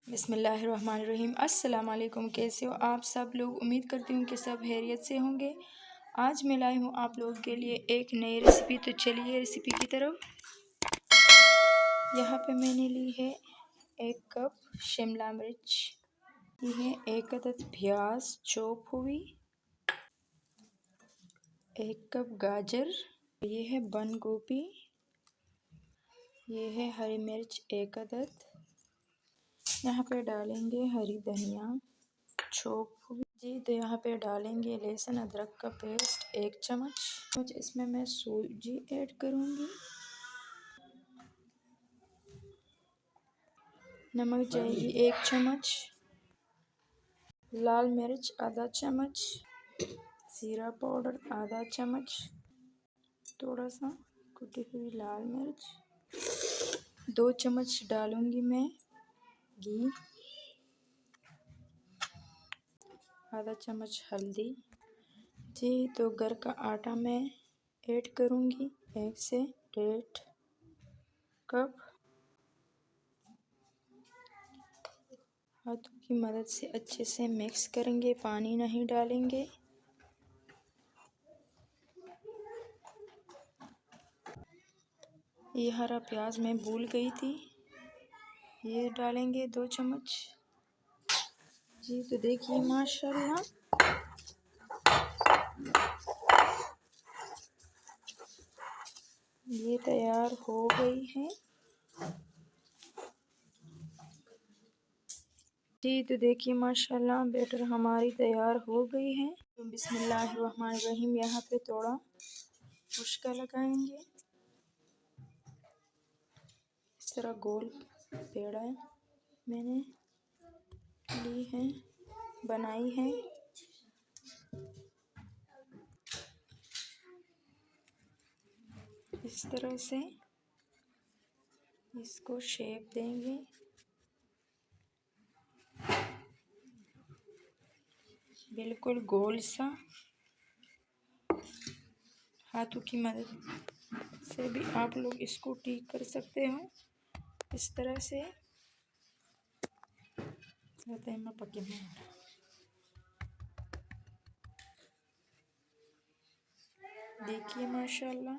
बिस्मिल्लाहिर्रहमानिर्रहीम। अस्सलाम वालेकुम। कैसे हो आप सब लोग? उम्मीद करती हूँ कि सब खैरियत से होंगे। आज मैं लाई हूँ आप लोगों के लिए एक नई रेसिपी। तो चलिए रेसिपी की तरफ। यहाँ पे मैंने ली है 1 कप शिमला मिर्च, ये है 1 अदद प्याज चॉप हुई, 1 कप गाजर, ये है बंद गोभी, ये है हरी मिर्च 1 अदद। यहाँ पे डालेंगे हरी धनिया चॉप हुई जी। तो यहाँ पे डालेंगे लहसुन अदरक का पेस्ट 1 चम्मच। इसमें मैं सूजी ऐड करूँगी, नमक जाएगी 1 चम्मच, लाल मिर्च आधा चम्मच, जीरा पाउडर आधा चम्मच, थोड़ा सा कुटी हुई लाल मिर्च, 2 चम्मच डालूँगी मैं घी, आधा चम्मच हल्दी जी। तो घर का आटा मैं ऐड करूँगी 1 से 1.5 कप। हाथों की मदद से अच्छे से मिक्स करेंगे, पानी नहीं डालेंगे। ये हरा प्याज मैं भूल गई थी, ये डालेंगे 2 चम्मच जी। तो देखिए माशाल्लाह ये तैयार हो गई है जी। तो देखिए माशाल्लाह बैटर हमारी तैयार हो गई है। तो बिस्मिल्लाहिर्रहमानिर्रहीम। यहाँ पे थोड़ा मुश्का लगाएंगे, इस तरह गोल पेड़ा मैंने ली है, बनाई है। इस तरह से इसको शेप देंगे, बिल्कुल गोल सा। हाथों की मदद से भी आप लोग इसको ठीक कर सकते हो, इस तरह से। देखिए माशाल्लाह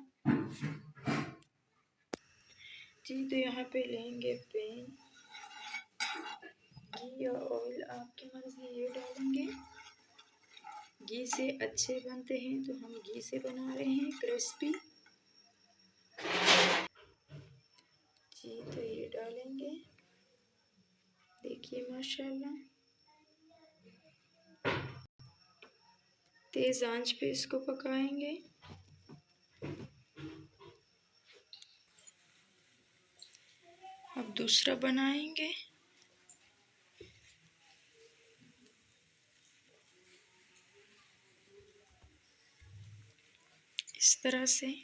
जी। तो यहाँ पे लेंगे पैन, घी या ऑयल आपकी मर्जी, ये डालेंगे। घी से अच्छे बनते हैं तो हम घी से बना रहे हैं क्रिस्पी जी। तो ये डालेंगे, देखिए माशाल्लाह तेज आंच पे इसको पकाएंगे। अब दूसरा बनाएंगे। इस तरह से,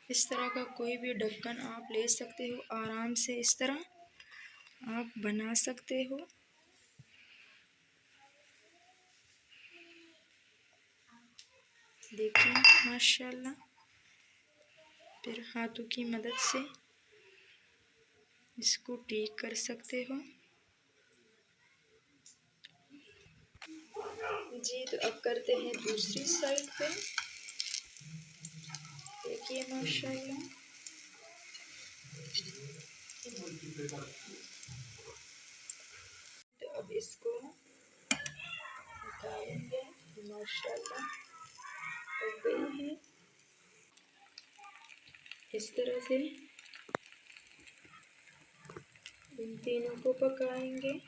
इस तरह का कोई भी ढक्कन आप ले सकते हो, आराम से इस तरह आप बना सकते हो। देखिए माशाल्लाह, फिर हाथों की मदद से इसको ठीक कर सकते हो जी। तो अब करते हैं दूसरी साइड पे, देखिए माशाल्लाह तो अब इसको उठाएंगे, माशाल्लाह हो गई है। इस तरह से इन तीनों को पकाएंगे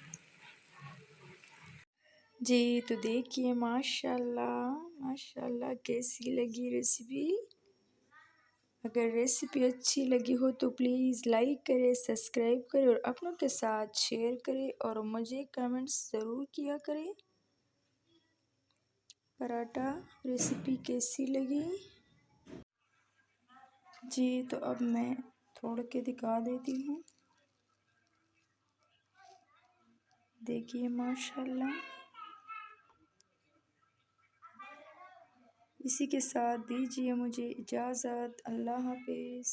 जी। तो देखिए माशाल्लाह माशाल्लाह कैसी लगी रेसिपी। अगर रेसिपी अच्छी लगी हो तो प्लीज़ लाइक करें, सब्सक्राइब करें और अपनों के साथ शेयर करें और मुझे कमेंट्स ज़रूर किया करें। पराठा रेसिपी कैसी लगी जी। तो अब मैं तोड़ के दिखा देती हूँ, देखिए माशाल्लाह। इसी के साथ दीजिए मुझे इजाज़त। अल्लाह हाफिज़।